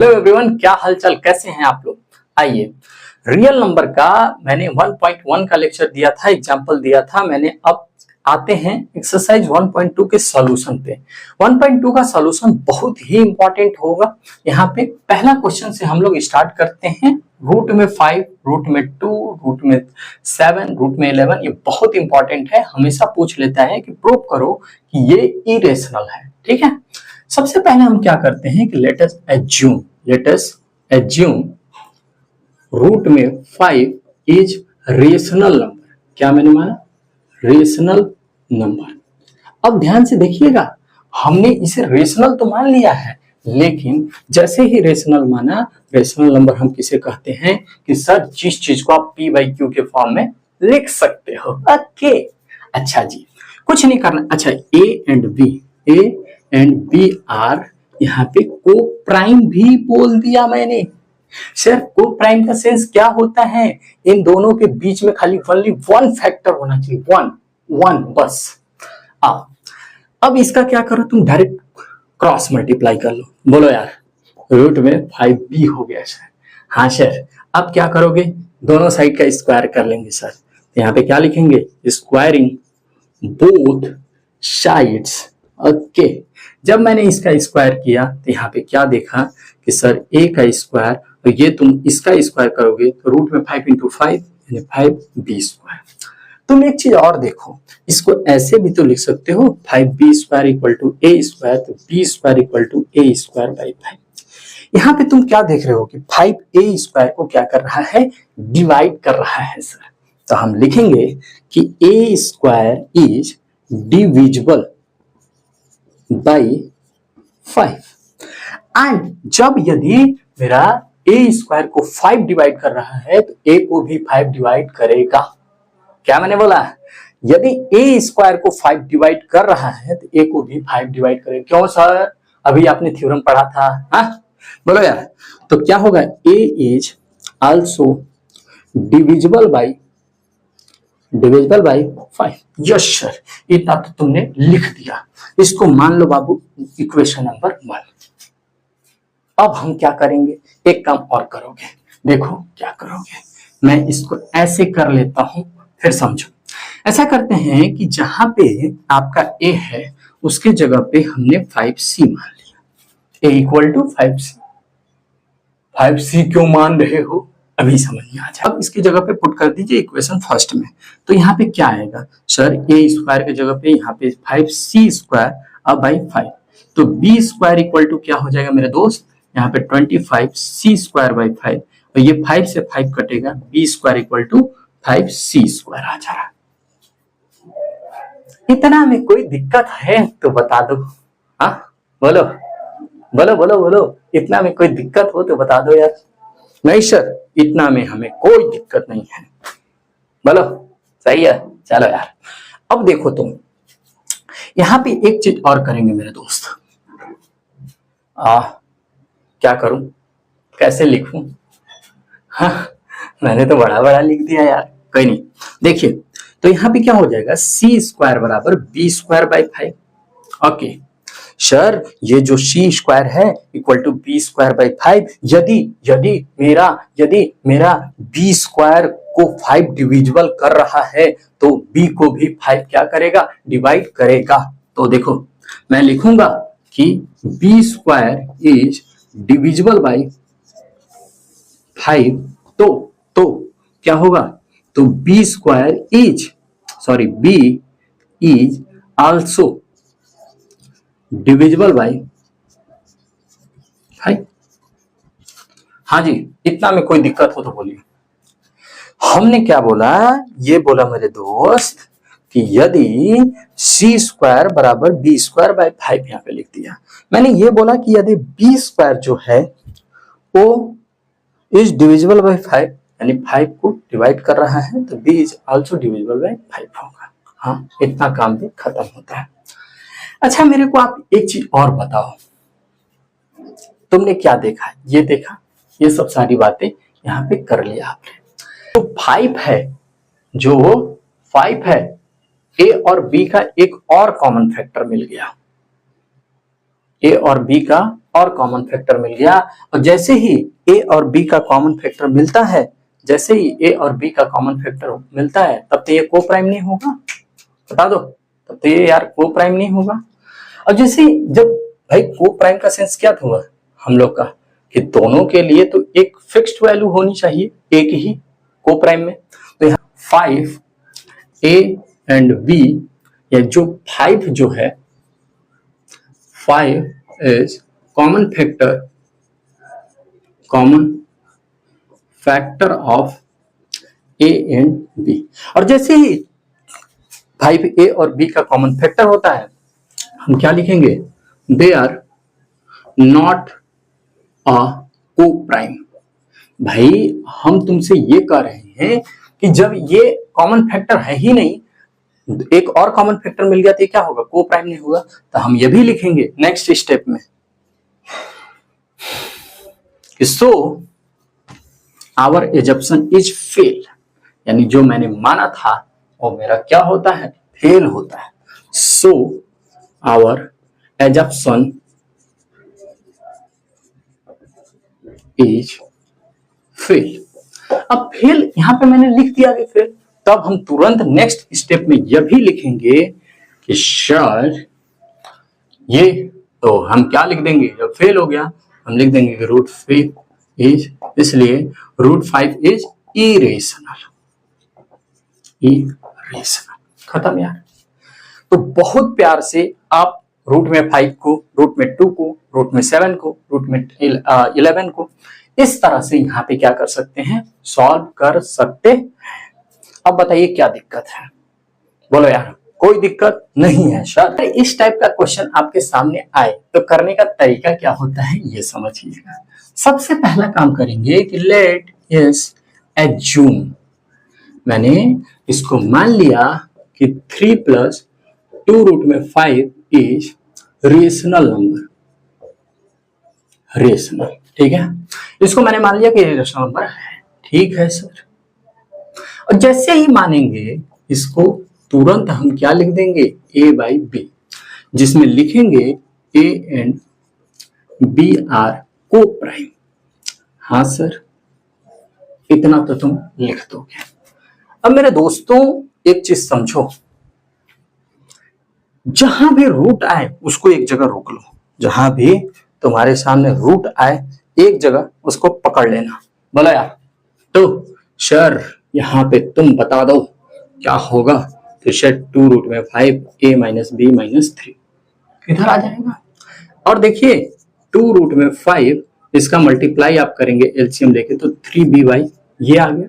Hello everyone, क्या हालचाल, कैसे हैं आप लोग। आइए, रियल नंबर का मैंने 1.1 का लेक्चर दिया था, एग्जांपल दिया था मैंने। अब आते हैं एक्सरसाइज 1.2 के सॉल्यूशन पे। 1.2 का सॉल्यूशन बहुत ही इंपॉर्टेंट होगा। यहाँ पे पहला क्वेश्चन से हम लोग स्टार्ट करते हैं। रूट में 5, रूट में 2, रूट में 7, रूट में 11। ये बहुत इंपॉर्टेंट है, हमेशा पूछ लेता है कि प्रूव करो कि ये इरेशनल है। ठीक है, सबसे पहले हम क्या करते हैं कि लेट अस एज्यूम रूट में 5 इज रेशनल नंबर। क्या मैंने माना? Rational number. अब ध्यान से देखिएगा, हमने इसे रेशनल तो मान लिया है, लेकिन जैसे ही रेशनल माना, रेशनल नंबर हम किसे कहते हैं कि सर जिस चीज को आप p बाई क्यू के फॉर्म में लिख सकते हो। ओके, अच्छा जी, कुछ नहीं करना। अच्छा, ए एंड बी आर, यहाँ पे को प्राइम भी बोल दिया मैंने। सर को प्राइम का सेंस क्या होता है? इन दोनों के बीच में खाली ओनली वन फैक्टर होना चाहिए, वन बस। अब इसका क्या करो, तुम डायरेक्ट क्रॉस मल्टीप्लाई कर लो। बोलो यार, रूट में 5b हो गया सर। हाँ सर, अब क्या करोगे? दोनों साइड का स्क्वायर कर लेंगे सर। यहाँ पे क्या लिखेंगे? Squaring both sides. ओके, जब मैंने इसका स्क्वायर किया तो यहाँ पे क्या देखा कि सर a का स्क्वायर, तो ये तुम इसका स्क्वायर करोगे तो रूट में 5 इंटू 5 यानी 5b स्क्वायर। तुम एक चीज और देखो, इसको ऐसे भी तो लिख सकते हो 5b square equal to a square, तो b square equal to a square by 5। यहाँ पे तुम क्या देख रहे हो कि 5a स्क्वायर को क्या कर रहा है? डिवाइड कर रहा है सर। तो हम लिखेंगे कि a square is divisible by 5। And जब यदि मेरा a स्क्वायर को 5 डिवाइड कर रहा है तो a को भी 5 डिवाइड करेगा। क्या मैंने बोला? यदि a स्क्वायर को 5 डिवाइड कर रहा है तो a को भी 5 डिवाइड करेगा। क्यों सर? अभी आपने थ्योरम पढ़ा था। हाँ बोलो यार, तो क्या होगा? a is also divisible by 5। Yes sir, इतना तो तुमने लिख दिया। इसको मान लो बाबू इक्वेशन नंबर 1। अब हम क्या करेंगे? एक काम और करोगे, देखो क्या करोगे। मैं इसको ऐसे कर लेता हूं, फिर समझो। ऐसा करते हैं कि जहां पे आपका a है उसके जगह पे हमने 5c मान लिया। a equal to 5c। 5c क्यों मान रहे हो? अभी समझ में आ जाए। अब इसकी जगह पे पुट कर दीजिए इक्वेशन फर्स्ट में, तो यहाँ पे क्या आएगा सर? a स्क्वायर की जगह पे यहाँ पे 5c स्क्वायर अब बाई 5, तो b स्क्वायर इक्वल टू क्या हो जाएगा मेरे दोस्त? यहाँ पे 25c स्क्वायर बाई 5, और ये 5 से 5 कटेगा, b square equal to 5c square आ जा रहा है। इतना में कोई दिक्कत है तो बता दो। हाँ बोलो बोलो बोलो बोलो, इतना में कोई दिक्कत हो तो बता दो यार। नहीं सर, इतना में हमें कोई दिक्कत नहीं है। बोलो सही है, चलो यार। अब देखो तुम, यहां पे एक चीज और करेंगे मेरे दोस्त। क्या करूं, कैसे लिखूं? हाँ, मैंने तो बड़ा बड़ा लिख दिया यार। कोई नहीं, देखिए तो यहाँ पे क्या हो जाएगा? c स्क्वायर बराबर b square by 5। Okay sir, ये जो c स्क्वायर है equal to b square by 5, यदि मेरा b स्क्वायर को 5 डिविजिबल कर रहा है तो b को भी 5 क्या करेगा? डिवाइड करेगा। तो देखो मैं लिखूंगा कि b square is divisible by 5, तो क्या होगा? तो b square is b is also divisible by 5। हाँ जी, इतना में कोई दिक्कत हो तो बोलिए। हमने क्या बोला? ये बोला मेरे दोस्त कि यदि c स्क्वायर बराबर b स्क्वायर बाई 5, यहाँ पे लिख दिया मैंने। ये बोला कि यदि b स्क्वायर जो है वो इज डिविजिबल बाई 5, यानी 5 को डिवाइड कर रहा है, तो b is also divisible by 5 होगा। हाँ, इतना काम भी खत्म होता है। अच्छा, मेरे को आप एक चीज और बताओ, तुमने क्या देखा? ये देखा, ये सब सारी बातें यहाँ पे कर लिया आपने। तो 5 है, जो 5 है, a और b का एक और कॉमन फैक्टर मिल गया। ए और बी का और कॉमन फैक्टर मिल गया, और जैसे ही ए और बी का कॉमन फैक्टर मिलता है, जैसे ही ए और बी का कॉमन फैक्टर मिलता है, तब तो ये को प्राइम नहीं होगा, बता दो, तब तो ये यार को प्राइम नहीं होगा। अब जैसे जब भाई को प्राइम का सेंस क्या हुआ हम लोग का, कि दोनों के लिए तो एक फिक्स्ड वैल्यू होनी चाहिए एक ही को प्राइम में। तो यहाँ 5 ए एंड बी, या जो 5 जो है 5 is common factor of a and b. और जैसे ही 5 ए और बी का कॉमन फैक्टर होता है, हम क्या लिखेंगे, दे आर नॉट अ को प्राइम। भाई हम तुमसे ये कह रहे हैं कि जब ये कॉमन फैक्टर है ही नहीं, एक और कॉमन फैक्टर मिल गया तो क्या होगा, को प्राइम नहीं होगा। तो हम ये भी लिखेंगे नेक्स्ट स्टेप में, so our assumption is fail, यानी जो मैंने माना था वो मेरा क्या होता है, फेल होता है। So our assumption is fail. अब फेल यहां पे मैंने लिख दिया कि फेल, तब हम तुरंत नेक्स्ट स्टेप में यह भी लिखेंगे कि सर ये, तो हम क्या लिख देंगे, जब फेल हो गया हम लिख देंगे कि रूट 5 इज, इसलिए रूट 5 इज इरेशनल, खत्म यार। तो बहुत प्यार से आप रूट में 5 को, रूट में 2 को, रूट में 7 को, रूट में 11 को इस तरह से यहाँ पे क्या कर सकते हैं, सॉल्व कर सकते हैं। अब बताइए क्या दिक्कत है, बोलो यार, कोई दिक्कत नहीं है सर। इस टाइप का क्वेश्चन आपके सामने आए तो करने का तरीका क्या होता है ये समझिएगा। सबसे पहला काम करेंगे कि लेट इस एज्यूम, मैंने इसको मान लिया कि 3 + 2 रूट में 5 इज रेशनल नंबर, रेशनल, ठीक है, इसको मैंने मान लिया कि रेशनल नंबर है, ठीक है सर। और जैसे ही मानेंगे इसको तुरंत हम क्या लिख देंगे, a बाई बी, जिसमें लिखेंगे a एंड b आर को प्राइम। हाँ सर, इतना तो तुम लिख दोगे। अब मेरे दोस्तों एक चीज समझो, जहां भी रूट आए उसको एक जगह रोक लो, जहां भी तुम्हारे सामने रूट आए एक जगह उसको पकड़ लेना। बोला यार, तो सर यहाँ पे तुम बता दो क्या होगा, तो सर 2 रूट में 5 a - b - 3 इधर आ जाएगा। और देखिए 2 रूट में 5 इसका मल्टीप्लाई आप करेंगे एलसीएम लेके तो 3b/, ये आ गया।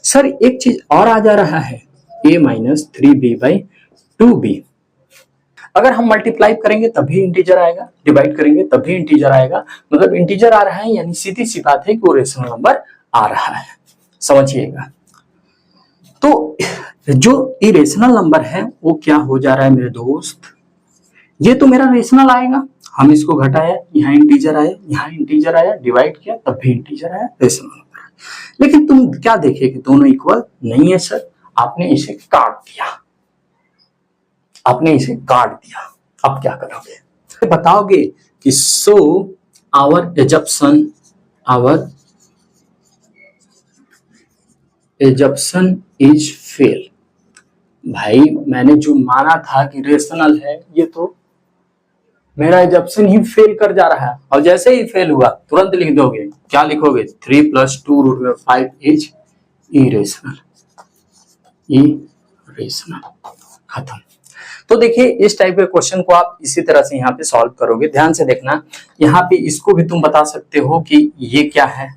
सर एक चीज और आ जा रहा है, a - 3b/2b। अगर हम मल्टीप्लाई करेंगे तभी इंटीजर आएगा, डिवाइड करेंगे तभी इंटीजर आएगा, मतलब इंटीजर आ रहा है, यानी सीधी सी बात है कि वो रेशनल नंबर आ रहा है, समझिएगा। तो जो इरेशनल नंबर है वो क्या हो जा रहा है मेरे दोस्त, ये तो मेरा रेशनल आएगा, हम इसको घटाया, यहाँ इंटीजर आया, यहाँ इंटीजर आया, डिवाइड किया तब भी इंटीजर आया, रेशनल नंबर आया। लेकिन तुम क्या देखे कि दोनों इक्वल नहीं है सर, आपने इसे काट दिया, आपने इसे काट दिया। अब क्या करोगे, बताओगे कि so our assumption is fail. भाई मैंने जो माना था कि रेशनल है, ये तो मेरा एजप्शन ही फेल कर जा रहा है। और जैसे ही फेल हुआ तुरंत लिख दोगे, क्या लिखोगे, 3 + 2 रूट में 5 इज इरेशनल, खत्म। तो देखिए इस टाइप के क्वेश्चन को आप इसी तरह से यहाँ पे सॉल्व करोगे। ध्यान से देखना, यहाँ पे इसको भी तुम बता सकते हो कि ये क्या है,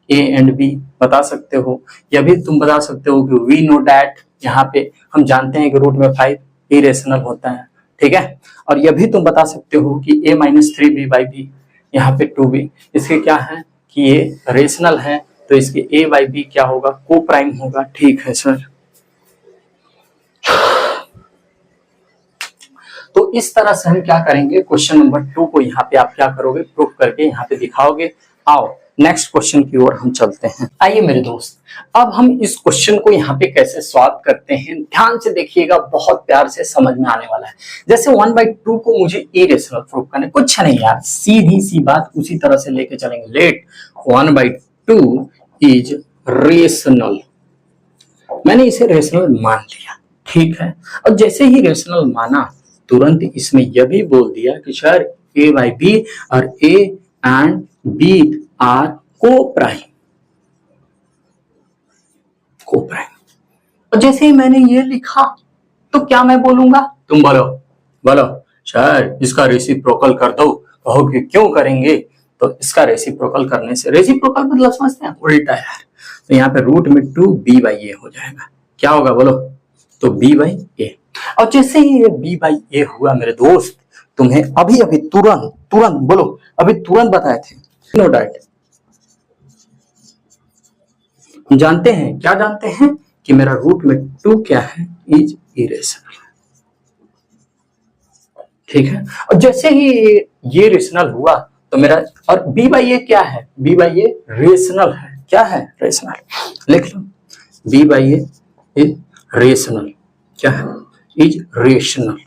a एंड b बता सकते हो, या भी तुम बता सकते हो कि वी नो डैट, यहाँ पे हम जानते हैं कि रूट में 5 इरेशनल होता है, ठीक है। और यह भी तुम बता सकते हो कि a - 3b/b, यहाँ पे 2b, इसके क्या है कि ये रेशनल है, तो इसके a/b क्या होगा, को प्राइम होगा, ठीक है सर। तो इस तरह से हम क्या करेंगे, क्वेश्चन नंबर 2 को यहाँ पे आप क्या करोगे, प्रूफ करके यहाँ पे दिखाओगे। आओ नेक्स्ट क्वेश्चन की ओर हम चलते हैं। आइए मेरे दोस्त, अब हम इस क्वेश्चन को यहाँ पे कैसे सॉल्व करते हैं, ध्यान से देखिएगा, बहुत प्यार से समझ में आने वाला है। जैसे 1/2 को मुझे इरेशनल प्रूव करना है, कुछ नहीं यार, सीधी सी बात उसी तरह से लेके चलेंगे। लेट 1/2 इज रेशनल, मैंने इसे रेशनल मान लिया, ठीक है। और जैसे ही रेशनल माना, तुरंत इसमें यह भी बोल दिया कि सर a/b और a and b are coprime. और जैसे ही मैंने ये लिखा तो क्या मैं बोलूंगा, तुम बोलो बोलो सर इसका रेसिप्रोकल कर दो। कहोगे क्यों करेंगे, तो इसका रेसिप्रोकल करने से, रेसिप्रोकल मतलब समझते हैं उल्टा यार, तो यहाँ पे √2 b/a हो जाएगा। क्या होगा बोलो, तो b/a। और जैसे ही ये b/a हुआ मेरे दोस्त, तुम्हें अभी अभी तुरंत बोलो, अभी तुरंत बताए थे, नो डाउट जानते हैं, क्या जानते हैं कि मेरा √2 क्या है, इज इरेशनल, ठीक है। और जैसे ही ये रेशनल हुआ तो मेरा, और b/a क्या है, b/a रेशनल है, क्या है, रेशनल, लिख लो b/a इज रेशनल, क्या है, इज रेशनल,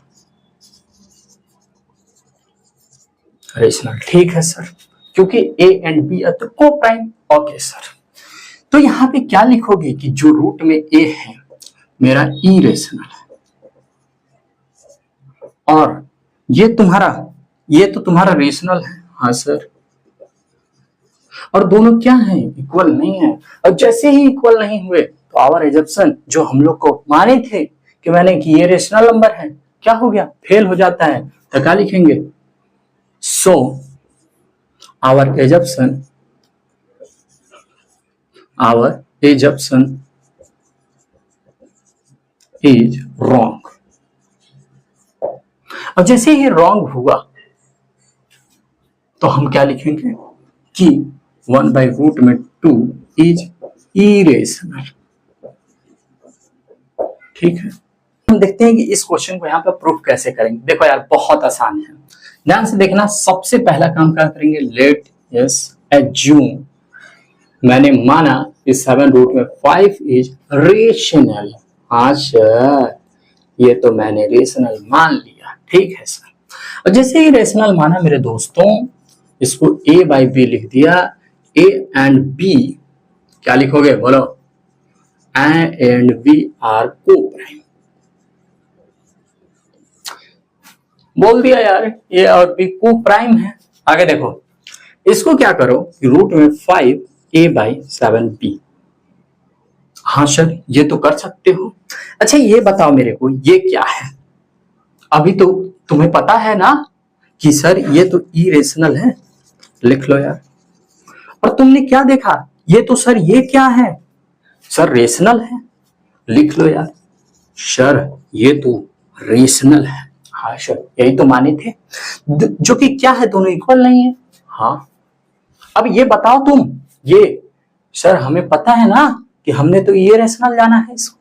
रेशनल, ठीक है सर, क्योंकि a एंड b तो को-प्राइम। ओके सर, तो यहाँ पे क्या लिखोगे कि जो रूट में a है मेरा इरेशनल है, और ये तो तुम्हारा रेशनल है, हाँ सर, और दोनों क्या हैं, इक्वल नहीं है। और जैसे ही इक्वल नहीं हुए तो आवर एजम्पशन जो हम लोग को माने थे कि मैंने कि ये रेशनल नंबर है, क्या हो गया, फेल हो जाता है। तो क्या लिखेंगे, so our assumption is wrong. और जैसे ही रॉन्ग हुआ तो हम क्या लिखेंगे कि 1/2 इज इरेशनल, ठीक है। हम देखते हैं कि इस क्वेश्चन को यहाँ पे प्रूफ कैसे करेंगे। देखो यार बहुत आसान है, ध्यान से देखना। सबसे पहला काम क्या करेंगे, लेट यस एज्यूम, मैंने माना कि 7√5 इज रेशनल, हाँ सर ये तो मैंने रेशनल मान लिया, ठीक है सर। और जैसे ही रेशनल माना मेरे दोस्तों, इसको a/b लिख दिया, a एंड b क्या लिखोगे बोलो, a and b are coprime, बोल दिया यार, a और b को-प्राइम है। आगे देखो, इसको क्या करो कि √5 a/7b, हाँ सर ये तो कर सकते हो। अच्छा ये बताओ मेरे को, ये क्या है, अभी तो तुम्हें पता है ना कि सर ये तो इरेशनल है, लिख लो यार। और तुमने क्या देखा, ये तो सर ये क्या है, सर रेशनल है, लिख लो यार, सर ये तो रेशनल है, हाँ सर यही तो माने थे, जो कि क्या है, दोनों इक्वल नहीं है। हाँ अब ये बताओ तुम, ये सर हमें पता है ना कि हमने तो ये रेशनल जाना है इसको,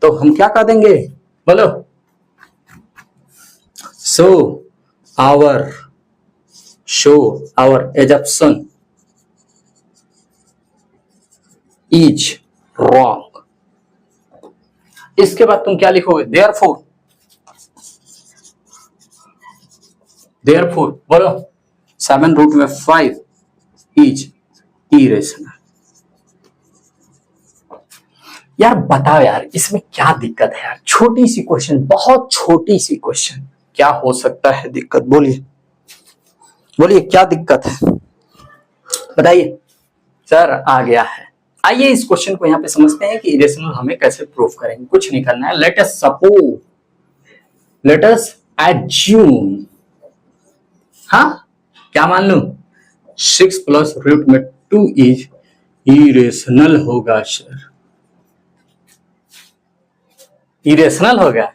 तो हम क्या कर देंगे बोलो, so our assumption is wrong. इसके बाद तुम क्या लिखोगे, therefore बोलो 7√5 इज इरेशनल। यार बताओ यार इसमें क्या दिक्कत है यार, छोटी सी क्वेश्चन, बहुत छोटी सी क्वेश्चन, क्या हो सकता है दिक्कत, बोलिए क्या दिक्कत है, बताइए। सर आ गया है, आइए इस क्वेश्चन को यहाँ पे समझते हैं कि इरेशनल हमें कैसे प्रूफ करेंगे। कुछ नहीं करना है, लेट अस एज्यूम, हाँ क्या मान लू, 6 + √2 इज इरेशनल होगा सर, इरेशनल होगा,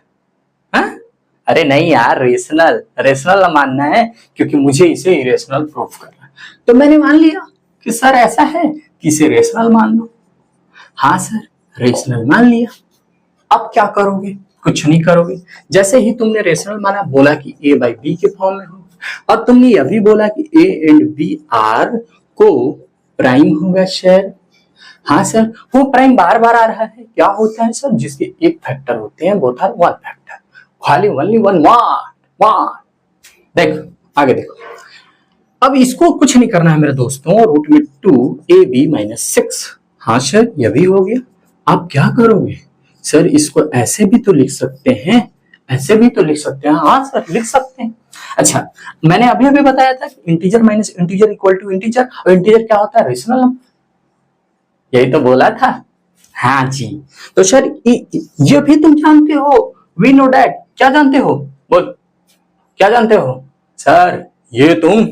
हाँ? अरे नहीं यार, रेशनल मानना है, क्योंकि मुझे इसे इरेशनल प्रूफ करना है। तो मैंने मान लिया कि सर ऐसा है कि इसे रेशनल मान लो, हाँ सर रेशनल मान लिया। अब क्या करोगे, कुछ नहीं करोगे। जैसे ही तुमने रेशनल माना, बोला कि a/b के फॉर्म में हो, और तुमने यह भी बोला कि a एंड b आर को प्राइम होगा सर। हाँ सर, वो प्राइम बार बार आ रहा है, क्या होता है सर, जिसके एक फैक्टर होते हैं, बोथ आर वन फैक्टर, खाली ओनली वन वन। देखो आगे देखो, अब इसको कुछ नहीं करना है मेरे दोस्तों, रूट में 2ab-6। हाँ सर, यह भी हो गया। आप क्या करोगे सर, इसको ऐसे भी तो लिख सकते हैं, ऐसे भी तो लिख सकते हैं। हाँ सर, लिख सकते हैं। अच्छा, मैंने अभी अभी बताया था कि integer minus integer equal to integer, और इंटीजर क्या होता है, रेशनल नंबर, यही तो बोला था। हाँ जी, तो सर ये भी तुम जानते हो, वी नो डैट, क्या जानते हो, बोल क्या जानते हो सर, ये तुम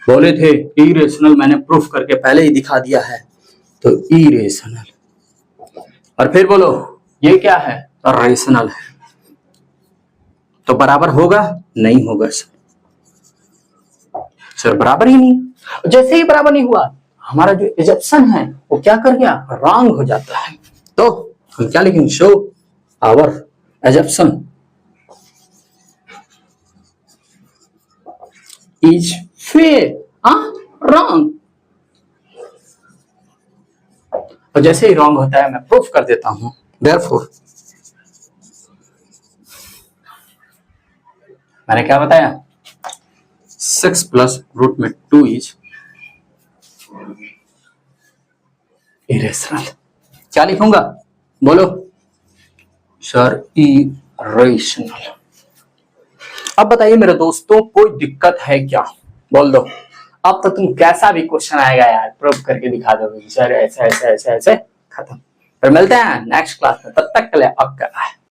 बोले थे इरेशनल, मैंने प्रूफ करके पहले ही दिखा दिया है, तो इरेशनल, और फिर बोलो ये क्या है, तो रेशनल है, तो बराबर होगा, नहीं होगा सर बराबर ही नहीं। जैसे ही बराबर नहीं हुआ, हमारा जो एजप्शन है वो क्या कर गया, रॉन्ग हो जाता है। तो हम क्या लिखेंगे, show our assumption is fail, wrong. और जैसे ही रॉन्ग होता है मैं प्रूफ कर देता हूं, देयरफॉर मैंने क्या बताया, 6 प्लस रूट में 2 इज इरेशनल। क्या लिखूंगा, बोलो सर, इरेशनल। अब बताइए मेरे दोस्तों, कोई दिक्कत है क्या, बोल दो। अब तो तुम कैसा भी क्वेश्चन आएगा यार, प्रूफ करके दिखा दोगे सर, ऐसे ऐसे ऐसे ऐसे, खत्म। फिर मिलते हैं नेक्स्ट क्लास में, तब तक के लिए आपका